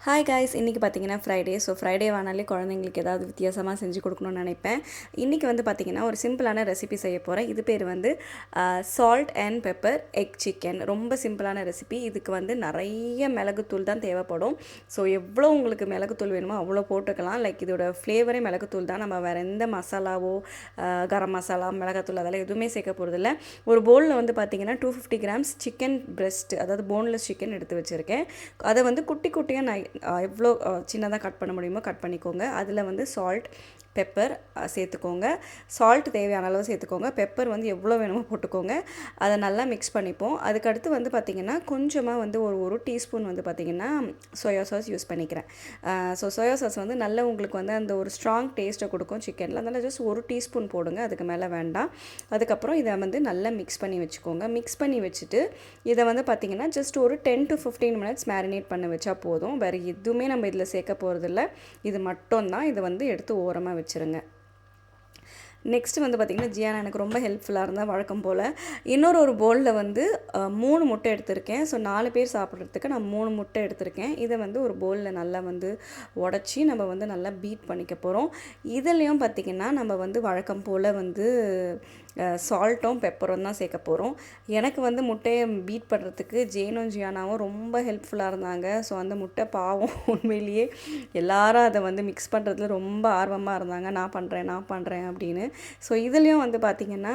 Hi guys, இன்றைக்கி பார்த்தீங்கன்னா Friday. So Friday ஆனாலே குழந்தைங்களுக்கு ஏதாவது வித்தியாசமாக செஞ்சு கொடுக்கணும்னு நினைப்பேன். இன்றைக்கி வந்து பார்த்திங்கன்னா ஒரு சிம்பிளான ரெசிபி செய்ய போகிறேன். இது பேர் வந்து salt and pepper egg chicken. ரொம்ப சிம்பிளான ரெசிபி. இதுக்கு வந்து நிறைய மிளகுத்தூள் தான் தேவைப்படும். ஸோ எவ்வளோ உங்களுக்கு மிளகுத்தூள் வேணுமோ அவ்வளோ போட்டுக்கலாம். லைக் இதோட ஃப்ளேவரே மிளகுத்தூள் தான். நம்ம வேறு எந்த மசாலாவோ கரம் மசாலா மிளகாத்தூள் அதெல்லாம் எதுவுமே சேர்க்க போகிறதில்ல. ஒரு பவுலில் வந்து பார்த்திங்கன்னா 250 கிராம்ஸ் சிக்கன் பிரெஸ்ட், அதாவது போன்லெஸ் சிக்கன் எடுத்து வச்சுருக்கேன். அதை வந்து குட்டி குட்டியாக எவ்வளோ சின்னதாக கட் பண்ண முடியுமோ கட் பண்ணிக்கோங்க. அதில் வந்து சால்ட் பெப்பர் சேர்த்துக்கோங்க. சால்ட் தேவையான அளவு சேர்த்துக்கோங்க. பெப்பர் வந்து எவ்வளோ வேணுமோ போட்டுக்கோங்க. அதை நல்லா மிக்ஸ் பண்ணிப்போம். அதுக்கடுத்து வந்து பார்த்திங்கன்னா கொஞ்சமாக வந்து ஒரு டீஸ்பூன் வந்து பார்த்திங்கன்னா சோயா சாஸ் யூஸ் பண்ணிக்கிறேன். ஸோ சோயா சாஸ் வந்து நல்லா உங்களுக்கு வந்து அந்த ஒரு ஸ்ட்ராங் டேஸ்ட்டை கொடுக்கும் சிக்கனில். அதனால் ஜஸ்ட் ஒரு டீஸ்பூன் போடுங்க, அதுக்கு மேலே வேண்டாம். அதுக்கப்புறம் இதை வந்து நல்லா மிக்ஸ் பண்ணி வச்சுக்கோங்க. மிக்ஸ் பண்ணி வச்சுட்டு இதை வந்து பார்த்திங்கன்னா ஜஸ்ட் ஒரு 10 to 15 மினிட்ஸ் மேரினேட் பண்ண வச்சா போதும். வேறு எதுவுமே நம்ம இதில் சேர்க்க போகிறதில்ல. இது மட்டும் தான். இதை வந்து எடுத்து ஓரமாக வச்சுருங்க. நெக்ஸ்ட்டு வந்து பார்த்திங்கன்னா ஜியானா எனக்கு ரொம்ப ஹெல்ப்ஃபுல்லாக இருந்தால் வழக்கம் போல். ஒரு பவுலில் வந்து 3 முட்டை எடுத்திருக்கேன். ஸோ 4 பேர் சாப்பிட்றதுக்கு நான் 3 முட்டை எடுத்திருக்கேன். இதை வந்து ஒரு பவுலில் நல்லா வந்து உடச்சி நம்ம வந்து நல்லா பீட் பண்ணிக்க போகிறோம். இதுலேயும் பார்த்திங்கன்னா நம்ம வந்து வழக்கம் போல் வந்து சால்ட்டும் பெப்பரும் தான் சேர்க்க போகிறோம். எனக்கு வந்து முட்டையை பீட் பண்ணுறதுக்கு ஜேனும் ஜியானாவும் ரொம்ப ஹெல்ப்ஃபுல்லாக இருந்தாங்க. ஸோ அந்த முட்டை பாவம் உண்மையிலேயே எல்லாரும் அதை வந்து மிக்ஸ் பண்ணுறதுல ரொம்ப ஆர்வமாக இருந்தாங்க. நான் பண்ணுறேன் அப்படின்னு. ஸோ இதுலேயும் வந்து பார்த்திங்கன்னா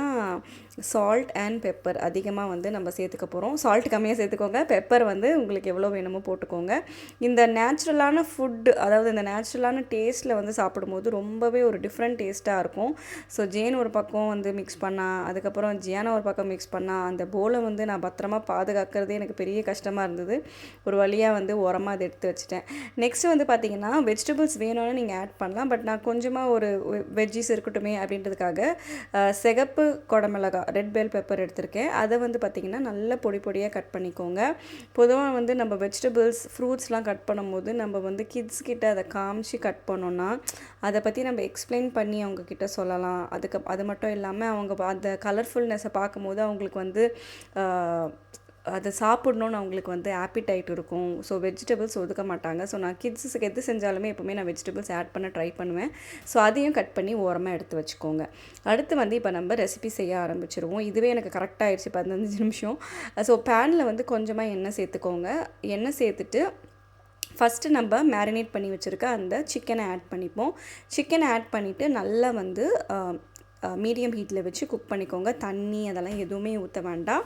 சால்ட் அண்ட் பெப்பர் அதிகமாக வந்து நம்ம சேர்த்துக்க போகிறோம். சால்ட் கம்மியாக சேர்த்துக்கோங்க, பெப்பர் வந்து உங்களுக்கு எவ்வளோ வேணுமோ போட்டுக்கோங்க. இந்த நேச்சுரலான ஃபுட்டு, அதாவது இந்த நேச்சுரலான டேஸ்ட்டில் வந்து சாப்பிடும்போது ரொம்பவே ஒரு டிஃப்ரெண்ட் டேஸ்ட்டாக இருக்கும். ஸோ ஜேன் ஒரு பக்கம் வந்து மிக்ஸ் பண்ணால், அதுக்கப்புறம் ஜியானா ஒரு பக்கம் மிக்ஸ் பண்ணால், அந்த போலை வந்து நான் பத்திரமா பாதுகாக்கிறதே எனக்கு பெரிய கஷ்டமாக இருந்தது. ஒரு வழியாக வந்து உரமாக அதை எடுத்து வச்சுட்டேன். நெக்ஸ்ட் வந்து பார்த்திங்கன்னா வெஜிடபிள்ஸ் வேணும்னு நீங்கள் ஆட் பண்ணலாம். பட் நான் கொஞ்சமாக ஒரு வெஜ்ஜிஸ் இருக்கட்டுமே அப்படின்றதுக்காக சிகப்பு குடமிளகா ரெட் பெல் பெப்பர் எடுத்திருக்கேன். அதை வந்து பார்த்திங்கன்னா நல்லா பொடி பொடியாக கட் பண்ணிக்கோங்க. பொதுவாக வந்து நம்ம வெஜிடபிள்ஸ் ஃப்ரூட்ஸ்லாம் கட் பண்ணும்போது நம்ம வந்து கிட்ஸ் கிட்ட அதை காமிச்சு கட் பண்ணோன்னா அதை பற்றி நம்ம எக்ஸ்பிளைன் பண்ணி அவங்கக்கிட்ட சொல்லலாம். அது மட்டும் இல்லாமல் அவங்க அந்த கலர்ஃபுல்னஸை பார்க்கும்போது அவங்களுக்கு வந்து அதை சாப்பிட்ணுன்னு அவங்களுக்கு வந்து ஆப்பிடைட் இருக்கும். ஸோ வெஜிடபிள்ஸ் ஒதுக்க மாட்டாங்க. ஸோ நான் கிட்ஸுக்கு எது செஞ்சாலுமே எப்போவுமே நான் வெஜிடபிள்ஸ் ஆட் பண்ண ட்ரை பண்ணுவேன். ஸோ அதையும் கட் பண்ணி ஓரமாக எடுத்து வச்சுக்கோங்க. அடுத்து வந்து இப்போ நம்ம ரெசிபி செய்ய ஆரம்பிச்சிருவோம். இதுவே எனக்கு கரெக்டாக ஆயிடுச்சு 15 நிமிஷம். ஸோ பேனில் வந்து கொஞ்சமாக எண்ணெய் சேர்த்துக்கோங்க. எண்ணெய் சேர்த்துட்டு ஃபஸ்ட்டு நம்ம மேரினேட் பண்ணி வச்சுருக்க அந்த சிக்கனை ஆட் பண்ணிப்போம். சிக்கனை ஆட் பண்ணிவிட்டு நல்லா வந்து மீடியம் ஹீட்டில் வச்சு குக் பண்ணிக்கோங்க. தண்ணி அதெல்லாம் எதுவுமே ஊற்ற வேண்டாம்.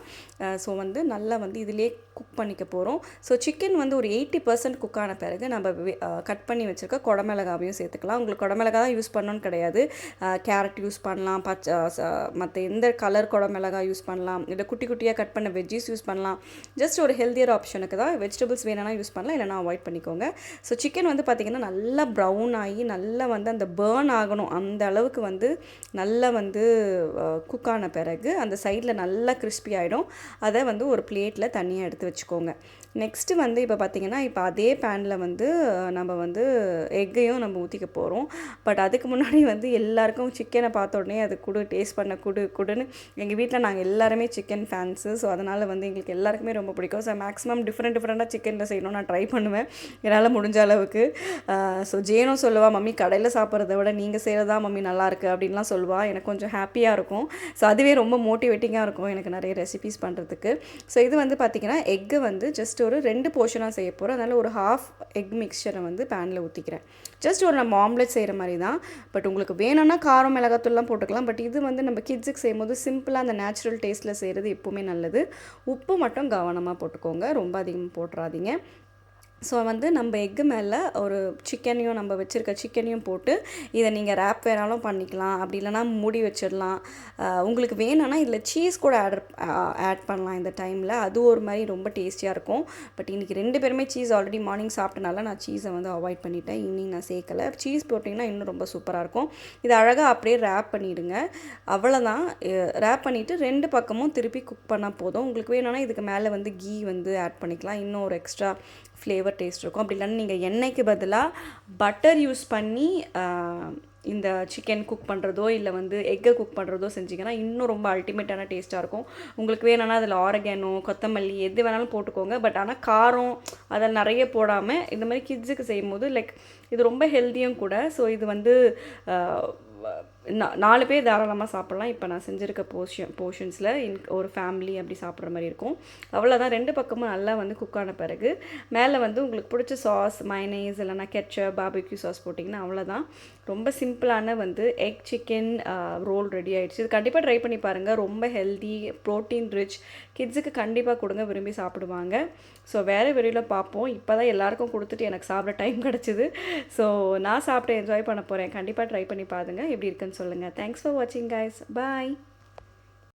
ஸோ வந்து நல்லா வந்து இதிலே குக் பண்ணிக்க போகிறோம். ஸோ சிக்கன் வந்து ஒரு 80% குக் ஆன பிறகு நம்ம கட் பண்ணி வச்சுருக்க குடமிளகாவையும் சேர்த்துக்கலாம். உங்களுக்கு குடமிளகா தான் யூஸ் பண்ணணும்னு கிடையாது. கேரட் யூஸ் பண்ணலாம், மற்ற எந்த கலர் குடமிளகா யூஸ் பண்ணலாம், இல்லை குட்டி குட்டியாக கட் பண்ண வெஜ்ஜிஸ் யூஸ் பண்ணலாம். ஜஸ்ட் ஒரு ஹெல்த்தியர் ஆப்ஷனுக்கு தான். வெஜிடபிள்ஸ் வேணும்னா யூஸ் பண்ணலாம், இல்லைனா அவாய்ட் பண்ணிக்கோங்க. ஸோ சிக்கன் வந்து பார்த்திங்கன்னா நல்லா ப்ரௌன் ஆகி நல்லா வந்து அந்த பேர்ன் ஆகணும். அந்த அளவுக்கு வந்து நல்லா வந்து குக் ஆன பிறகு அந்த சைடில் நல்லா கிறிஸ்பி ஆகிடும். அதை வந்து ஒரு பிளேட்டில் தனியாக எடுத்து வச்சுக்கோங்க. நெக்ஸ்ட்டு வந்து இப்போ பார்த்திங்கன்னா இப்போ அதே பேனில் வந்து நம்ம வந்து எக்கையும் நம்ம ஊற்றிக்க போகிறோம். பட் அதுக்கு முன்னாடி வந்து எல்லாருக்கும் சிக்கனை பார்த்த உடனே அது டேஸ்ட் பண்ண குடுன்னு எங்கள் வீட்டில் நாங்கள் எல்லாருமே சிக்கன் ஃபேன்ஸு. ஸோ அதனால் வந்து எங்களுக்கு எல்லாருக்குமே ரொம்ப பிடிக்கும். ஸோ மேக்ஸிமம் டிஃப்ரெண்ட்டாக சிக்கனில் செய்யணும் நான் ட்ரை பண்ணுவேன் என்னால் முடிஞ்ச அளவுக்கு. ஸோ ஜேனும் சொல்லுவாள், மம்மி கடையில் சாப்பிட்றத விட நீங்கள் செய்கிறதா மம்மி நல்லாயிருக்கு அப்படின்லாம் சொல்லுவாள். எனக்கு கொஞ்சம் ஹாப்பியாக இருக்கும். ஸோ அதுவே ரொம்ப மோட்டிவேட்டிங்காக இருக்கும் எனக்கு நிறைய ரெசிபீஸ் பண்ணுறதுக்கு. ஸோ இது வந்து பார்த்திங்கன்னா எக்கு வந்து ஜஸ்ட் ஒரு 2 போர்ஷனாக செய்ய போகிறோம். அதனால் ஒரு ஹாஃப் எக் மிக்சரை வந்து பேனில் ஊற்றிக்கிறேன். ஜஸ்ட் ஒரு நம்ம ஆம்லெட் செய்கிற மாதிரி தான். பட் உங்களுக்கு வேணும்னா காரம் மிளகாத்தூள்லாம் போட்டுக்கலாம். பட் இது வந்து நம்ம கிட்ஸுக்கு செய்யும்போது சிம்பிளாக அந்த நேச்சுரல் டேஸ்ட்டில் செய்கிறது எப்போவுமே நல்லது. உப்பு மட்டும் கவனமாக போட்டுக்கோங்க, ரொம்ப அதிகமாக போட்டுறாதீங்க. ஸோ வந்து நம்ம எக்கு மேலே ஒரு சிக்கனையும் நம்ம வச்சுருக்க சிக்கனையும் போட்டு இதை நீங்கள் ரேப் வேணாலும் பண்ணிக்கலாம், அப்படி இல்லைனா மூடி வச்சிடலாம். உங்களுக்கு வேணும்னா இதில் சீஸ் கூட ஆட் பண்ணலாம் இந்த டைமில். அது ஒரு மாதிரி ரொம்ப டேஸ்டியாக இருக்கும். பட் இன்றைக்கி 2 பேருமே சீஸ் ஆல்ரெடி மார்னிங் சாப்பிட்டனால நான் சீஸை வந்து அவாய்ட் பண்ணிட்டேன். ஈவினிங் நான் சேர்க்கலை. சீஸ் போட்டிங்கன்னா இன்னும் ரொம்ப சூப்பராக இருக்கும். இது அழகாக அப்படியே ரேப் பண்ணிவிடுங்க. அவ்வளோதான். ரேப் பண்ணிவிட்டு 2 பக்கமும் திருப்பி குக் பண்ணால் போதும். உங்களுக்கு வேணும்னா இதுக்கு மேலே வந்து கீ வந்து ஆட் பண்ணிக்கலாம். இன்னும் ஒரு எக்ஸ்ட்ரா ஃப்ளேவர் டேஸ்ட் இருக்கும். அப்படி இல்லைன்னா நீங்கள் எண்ணெய்க்கு பதிலாக பட்டர் யூஸ் பண்ணி இந்த சிக்கன் குக் பண்ணுறதோ இல்லை வந்து எக்கை குக் பண்ணுறதோ செஞ்சிங்கன்னா இன்னும் ரொம்ப அல்டிமேட்டான டேஸ்ட்டாக இருக்கும். உங்களுக்கு வேணும்னா அதில் ஆரகேனோ கொத்தமல்லி எது வேணாலும் போட்டுக்கோங்க. பட் ஆனால் காரம் அதில் நிறைய போடாமல் இந்த மாதிரி கிட்ஸுக்கு செய்யும்போது லைக் இது ரொம்ப ஹெல்த்தியும் கூட. ஸோ இது வந்து 4 பேர் தாராளமாக சாப்பிட்லாம். இப்போ நான் செஞ்சுருக்க போர்ஷன்ஸில் ஒரு ஃபேமிலி அப்படி சாப்பிட்ற மாதிரி இருக்கும். அவ்வளோதான். 2 பக்கமும் நல்லா வந்து குக் ஆன பிறகு மேலே வந்து உங்களுக்கு பிடிச்ச சாஸ் மயனைஸ் இல்லைனா கெட்சப் பார்பிக்யூ சாஸ் போட்டிங்கன்னா அவ்வளோதான். ரொம்ப சிம்பிளான வந்து எக் சிக்கன் ரோல் ரெடி ஆகிடுச்சு. இது கண்டிப்பாக ட்ரை பண்ணி பாருங்கள். ரொம்ப ஹெல்தி ப்ரோட்டீன் ரிச், கிட்ஸுக்கு கண்டிப்பாக கொடுங்க, விரும்பி சாப்பிடுவாங்க. ஸோ வேறு வெளியில் பார்ப்போம். இப்போ தான் எல்லாேருக்கும் கொடுத்துட்டு எனக்கு சாப்பிட டைம் கிடச்சிது. ஸோ நான் சாப்பிட்டு என்ஜாய் பண்ண போகிறேன். கண்டிப்பாக ட்ரை பண்ணி பாருங்கள், எப்படி இருக்குன்னு சொல்லுங்கள். தேங்க்ஸ் ஃபார் வாட்சிங் கைஸ். பாய்.